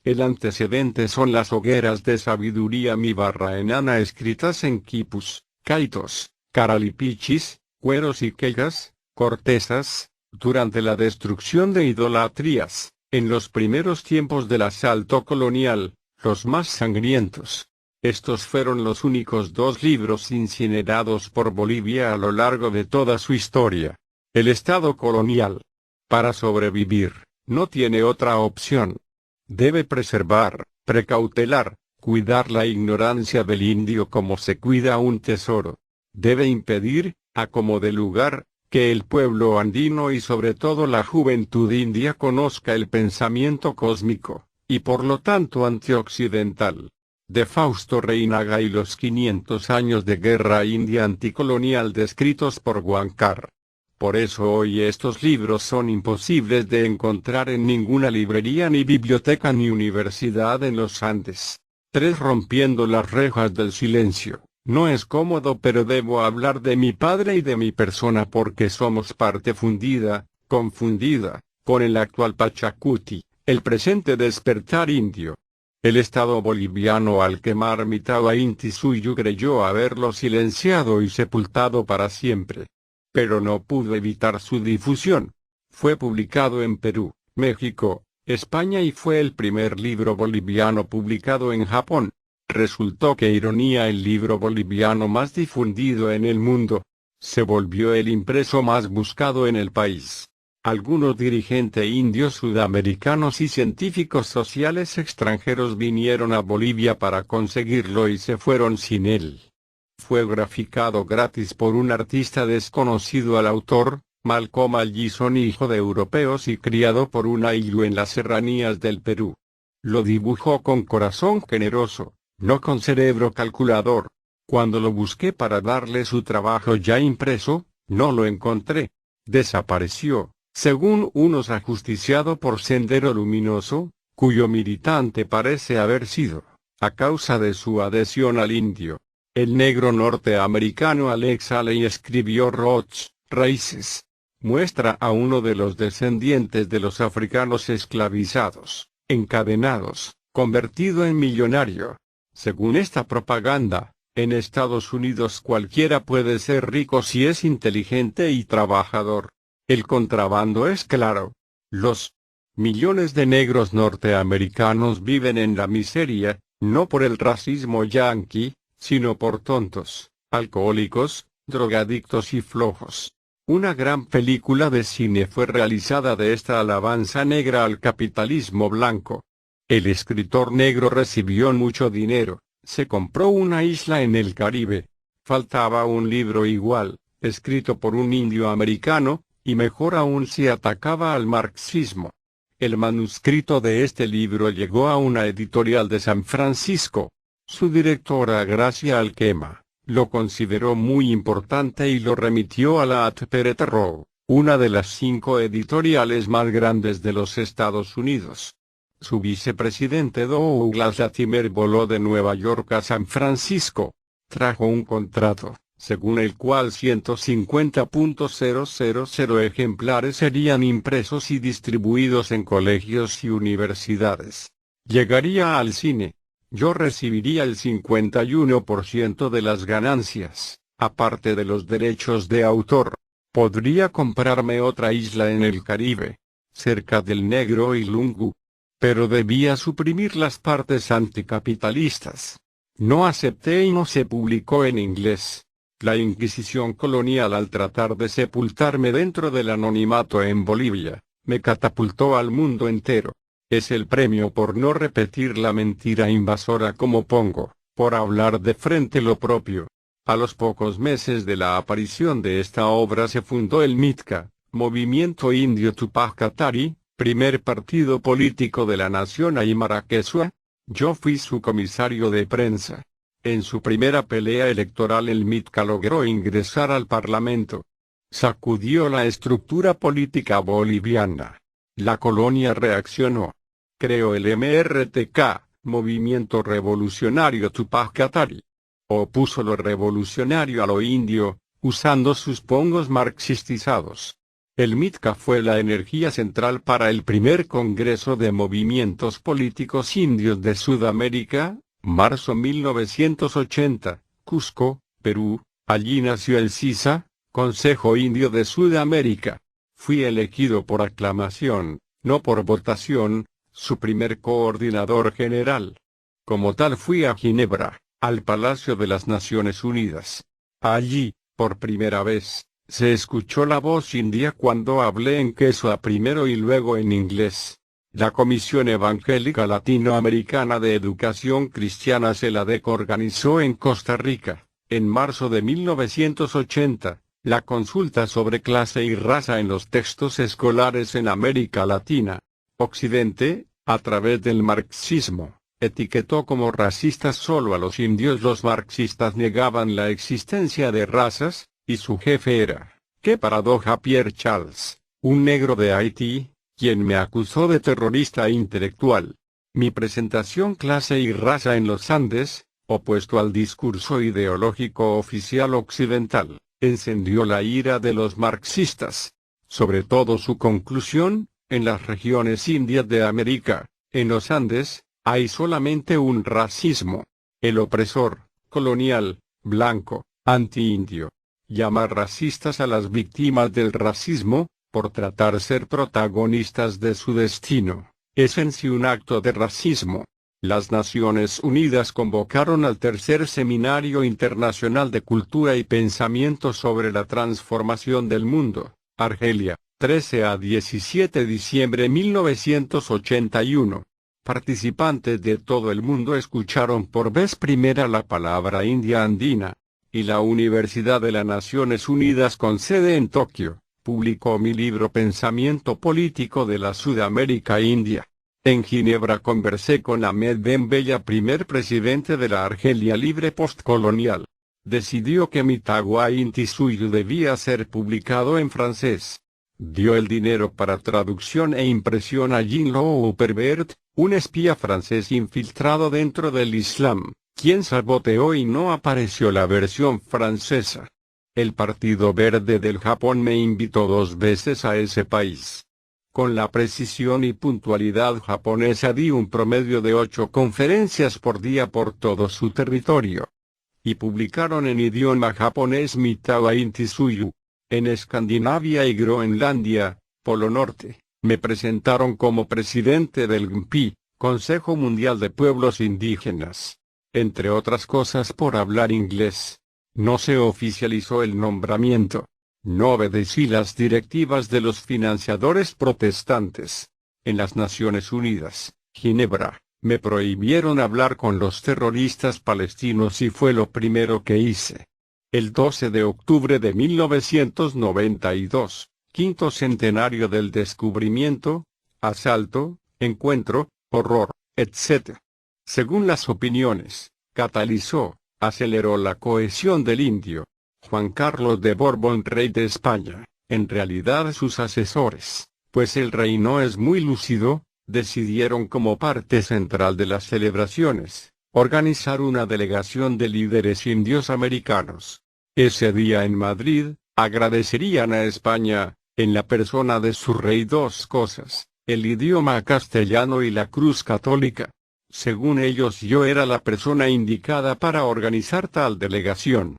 El antecedente son las hogueras de sabiduría mi-barra-enana escritas en quipus, caitos, caralipichis, cueros y quegas, cortezas, durante la destrucción de idolatrías, en los primeros tiempos del asalto colonial, los más sangrientos. Estos fueron los únicos 2 libros incinerados por Bolivia a lo largo de toda su historia. El Estado colonial, para sobrevivir, no tiene otra opción. Debe preservar, precautelar, cuidar la ignorancia del indio como se cuida un tesoro. Debe impedir, a como de lugar, que el pueblo andino y sobre todo la juventud india conozca el pensamiento cósmico, y por lo tanto antioccidental, de Fausto Reinaga y los 500 años de guerra india anticolonial descritos por Huáncar. Por eso hoy estos libros son imposibles de encontrar en ninguna librería ni biblioteca ni universidad en los Andes. 3. Rompiendo las rejas del silencio. No es cómodo, pero debo hablar de mi padre y de mi persona porque somos parte fundida, confundida, con el actual Pachacuti, el presente despertar indio. El Estado boliviano al quemar Mitagua Inti Suyu creyó haberlo silenciado y sepultado para siempre. Pero no pudo evitar su difusión. Fue publicado en Perú, México, España y fue el primer libro boliviano publicado en Japón. Resultó que ironía el libro boliviano más difundido en el mundo. Se volvió el impreso más buscado en el país. Algunos dirigentes indios sudamericanos y científicos sociales extranjeros vinieron a Bolivia para conseguirlo y se fueron sin él. Fue graficado gratis por un artista desconocido al autor, Malcolm Allison, hijo de europeos y criado por un ayllu en las serranías del Perú. Lo dibujó con corazón generoso, no con cerebro calculador. Cuando lo busqué para darle su trabajo ya impreso, no lo encontré. Desapareció, según unos ajusticiado por Sendero Luminoso, cuyo militante parece haber sido, a causa de su adhesión al indio. El negro norteamericano Alex Haley escribió Roch, Raíces. Muestra a uno de los descendientes de los africanos esclavizados, encadenados, convertido en millonario. Según esta propaganda, en Estados Unidos cualquiera puede ser rico si es inteligente y trabajador. El contrabando es claro. Los millones de negros norteamericanos viven en la miseria, no por el racismo yanqui, sino por tontos, alcohólicos, drogadictos y flojos. Una gran película de cine fue realizada de esta alabanza negra al capitalismo blanco. El escritor negro recibió mucho dinero, se compró una isla en el Caribe. Faltaba un libro igual, escrito por un indio americano, y mejor aún si atacaba al marxismo. El manuscrito de este libro llegó a una editorial de San Francisco. Su directora Gracia Alquema lo consideró muy importante y lo remitió a la Harper Row, una de las 5 editoriales más grandes de los Estados Unidos. Su vicepresidente Douglas Latimer voló de Nueva York a San Francisco. Trajo un contrato, según el cual 150.000 ejemplares serían impresos y distribuidos en colegios y universidades. Llegaría al cine. Yo recibiría el 51% de las ganancias, aparte de los derechos de autor. Podría comprarme otra isla en el Caribe, cerca del Negro y Lungu. Pero debía suprimir las partes anticapitalistas. No acepté y no se publicó en inglés. La Inquisición colonial, al tratar de sepultarme dentro del anonimato en Bolivia, me catapultó al mundo entero. Es el premio por no repetir la mentira invasora como pongo, por hablar de frente lo propio. A los pocos meses de la aparición de esta obra se fundó el MITCA, Movimiento Indio Tupac Katari, primer partido político de la nación aymara quechua. Yo fui su comisario de prensa. En su primera pelea electoral el MITCA logró ingresar al Parlamento. Sacudió la estructura política boliviana. La colonia reaccionó. Creó el MRTK, Movimiento Revolucionario Tupac Katari. Opuso lo revolucionario a lo indio, usando sus pongos marxistizados. El MITCA fue la energía central para el primer Congreso de Movimientos Políticos Indios de Sudamérica, marzo 1980, Cusco, Perú. Allí nació el CISA, Consejo Indio de Sudamérica. Fui elegido por aclamación, no por votación, su primer coordinador general. Como tal fui a Ginebra, al Palacio de las Naciones Unidas. Allí, por primera vez, se escuchó la voz india cuando hablé en quechua primero y luego en inglés. La Comisión Evangélica Latinoamericana de Educación Cristiana CELADEC organizó en Costa Rica, en marzo de 1980, la consulta sobre clase y raza en los textos escolares en América Latina. Occidente, a través del marxismo, etiquetó como racistas solo a los indios. Los marxistas negaban la existencia de razas, y su jefe era, qué paradoja, Pierre Charles, un negro de Haití, quien me acusó de terrorista intelectual. Mi presentación Clase y raza en los Andes, opuesto al discurso ideológico oficial occidental, encendió la ira de los marxistas. Sobre todo su conclusión, en las regiones indias de América, en los Andes, hay solamente un racismo. El opresor, colonial, blanco, anti-indio. Llamar racistas a las víctimas del racismo, por tratar ser protagonistas de su destino, es en sí un acto de racismo. Las Naciones Unidas convocaron al tercer Seminario Internacional de Cultura y Pensamiento sobre la Transformación del Mundo, Argelia, 13 a 17 de diciembre 1981. Participantes de todo el mundo escucharon por vez primera la palabra India andina, y la Universidad de las Naciones Unidas con sede en Tokio, publicó mi libro Pensamiento Político de la Sudamérica India. En Ginebra conversé con Ahmed Ben Bella, primer presidente de la Argelia libre postcolonial. Decidió que mi Tagua Inti Suyu debía ser publicado en francés. Dio el dinero para traducción e impresión a Jean-Louis Pervert, un espía francés infiltrado dentro del Islam, quien saboteó y no apareció la versión francesa. El Partido Verde del Japón me invitó 2 veces a ese país. Con la precisión y puntualidad japonesa di un promedio de 8 conferencias por día por todo su territorio. Y publicaron en idioma japonés mi Tagua Inti Suyu. En Escandinavia y Groenlandia, Polo Norte, me presentaron como presidente del GNPI, Consejo Mundial de Pueblos Indígenas. Entre otras cosas por hablar inglés. No se oficializó el nombramiento. No obedecí las directivas de los financiadores protestantes. En las Naciones Unidas, Ginebra, me prohibieron hablar con los terroristas palestinos y fue lo primero que hice. El 12 de octubre de 1992, quinto centenario del descubrimiento, asalto, encuentro, horror, etc. Según las opiniones, catalizó, aceleró la cohesión del indio. Juan Carlos de Borbón, rey de España, en realidad sus asesores, pues el rey no es muy lúcido, decidieron como parte central de las celebraciones, organizar una delegación de líderes indios americanos. Ese día en Madrid, agradecerían a España, en la persona de su rey, 2 cosas, el idioma castellano y la cruz católica. Según ellos yo era la persona indicada para organizar tal delegación.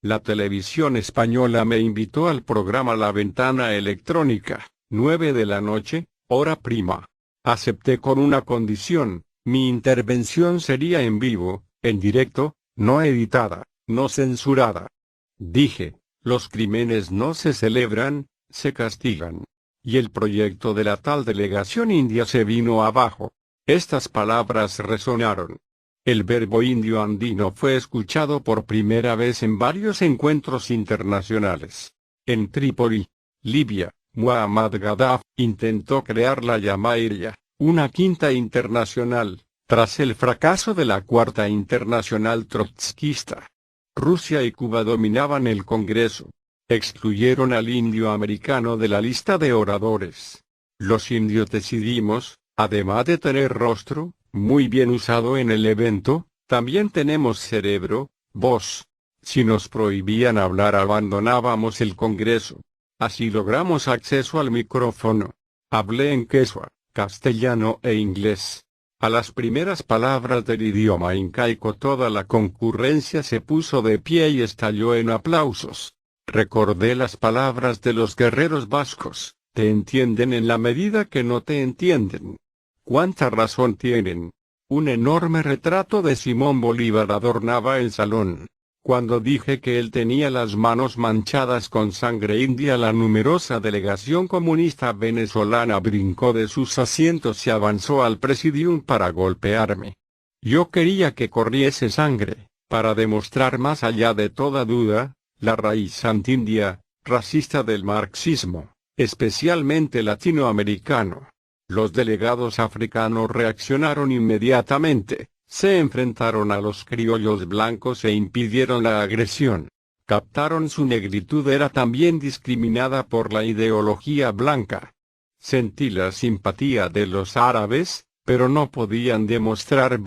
La televisión española me invitó al programa La Ventana Electrónica, 9 de la noche, hora prima. Acepté con una condición: mi intervención sería en vivo, en directo, no editada, no censurada. Dije, los crímenes no se celebran, se castigan. Y el proyecto de la tal delegación india se vino abajo. Estas palabras resonaron. El verbo indio andino fue escuchado por primera vez en varios encuentros internacionales. En Trípoli, Libia, Muammar Gaddafi intentó crear la Jamahiriya, una quinta internacional, tras el fracaso de la cuarta internacional trotskista. Rusia y Cuba dominaban el Congreso. Excluyeron al indio americano de la lista de oradores. Los indios decidimos, además de tener rostro, muy bien usado en el evento, también tenemos cerebro, voz. Si nos prohibían hablar abandonábamos el Congreso. Así logramos acceso al micrófono. Hablé en quechua, castellano e inglés. A las primeras palabras del idioma incaico toda la concurrencia se puso de pie y estalló en aplausos. Recordé las palabras de los guerreros vascos: te entienden en la medida que no te entienden. ¿Cuánta razón tienen? Un enorme retrato de Simón Bolívar adornaba el salón. Cuando dije que él tenía las manos manchadas con sangre india, la numerosa delegación comunista venezolana brincó de sus asientos y avanzó al presidium para golpearme. Yo quería que corriese sangre, para demostrar más allá de toda duda, la raíz anti-india, racista del marxismo, especialmente latinoamericano. Los delegados africanos reaccionaron inmediatamente. Se enfrentaron a los criollos blancos e impidieron la agresión. Captaron su negritud era también discriminada por la ideología blanca. Sentí la simpatía de los árabes, pero no podían demostrar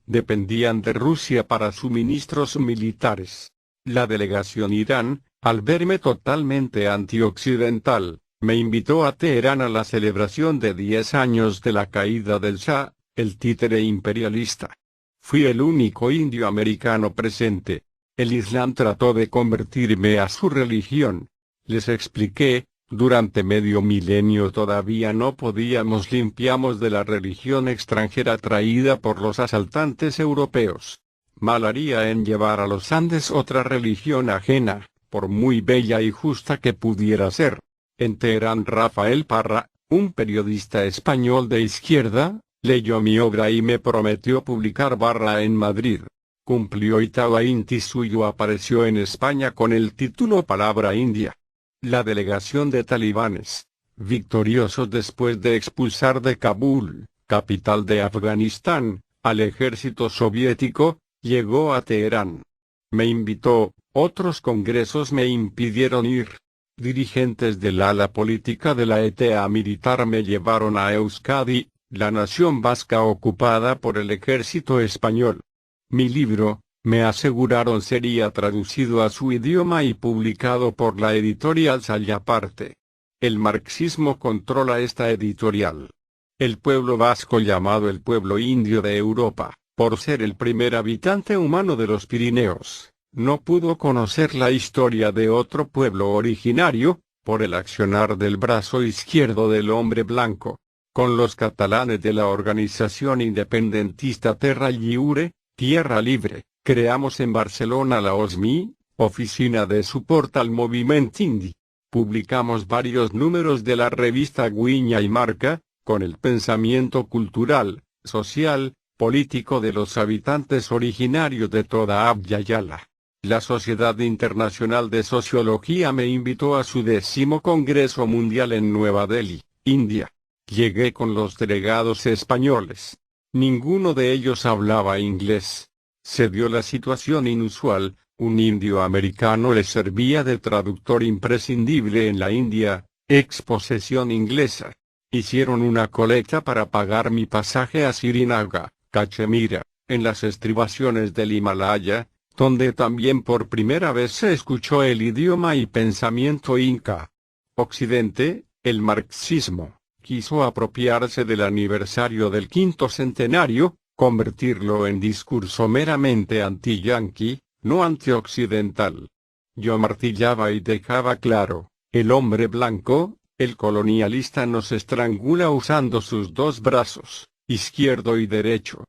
dependían de Rusia para suministros militares. La delegación Irán, al verme totalmente antioccidental, me invitó a Teherán a la celebración de 10 años de la caída del Shah, el títere imperialista. Fui el único indio americano presente. El Islam trató de convertirme a su religión. Les expliqué: durante medio milenio todavía no podíamos limpiarnos de la religión extranjera traída por los asaltantes europeos. Mal haría en llevar a los Andes otra religión ajena, por muy bella y justa que pudiera ser. En Teherán, Rafael Parra, un periodista español de izquierda, leyó mi obra y me prometió publicar en Madrid. Cumplió y Tawa Inti Suyo apareció en España con el título Palabra India. La delegación de talibanes, victoriosos después de expulsar de Kabul, capital de Afganistán, al ejército soviético, llegó a Teherán. Me invitó, otros congresos me impidieron ir. Dirigentes del ala política de la ETA militar me llevaron a Euskadi, la nación vasca ocupada por el ejército español. Mi libro, me aseguraron, sería traducido a su idioma y publicado por la editorial Sayaparte. El marxismo controla esta editorial. El pueblo vasco, llamado el pueblo indio de Europa, por ser el primer habitante humano de los Pirineos, no pudo conocer la historia de otro pueblo originario, por el accionar del brazo izquierdo del hombre blanco. Con los catalanes de la organización independentista Terra Lliure, Tierra Libre, creamos en Barcelona la OSMI, Oficina de Suport al Moviment Indi. Publicamos varios números de la revista Guiña y Marca, con el pensamiento cultural, social, político de los habitantes originarios de toda Abya Yala. La Sociedad Internacional de Sociología me invitó a su 10º Congreso Mundial en Nueva Delhi, India. Llegué con los delegados españoles. Ninguno de ellos hablaba inglés. Se dio la situación inusual: un indio americano les servía de traductor imprescindible en la India, ex posesión inglesa. Hicieron una colecta para pagar mi pasaje a Srinagar, Cachemira, en las estribaciones del Himalaya, donde también por primera vez se escuchó el idioma y pensamiento inca. Occidente, el marxismo, quiso apropiarse del aniversario del 5º centenario, convertirlo en discurso meramente anti-yanqui, no anti-occidental. Yo martillaba y dejaba claro: el hombre blanco, el colonialista, nos estrangula usando sus dos brazos, izquierdo y derecho.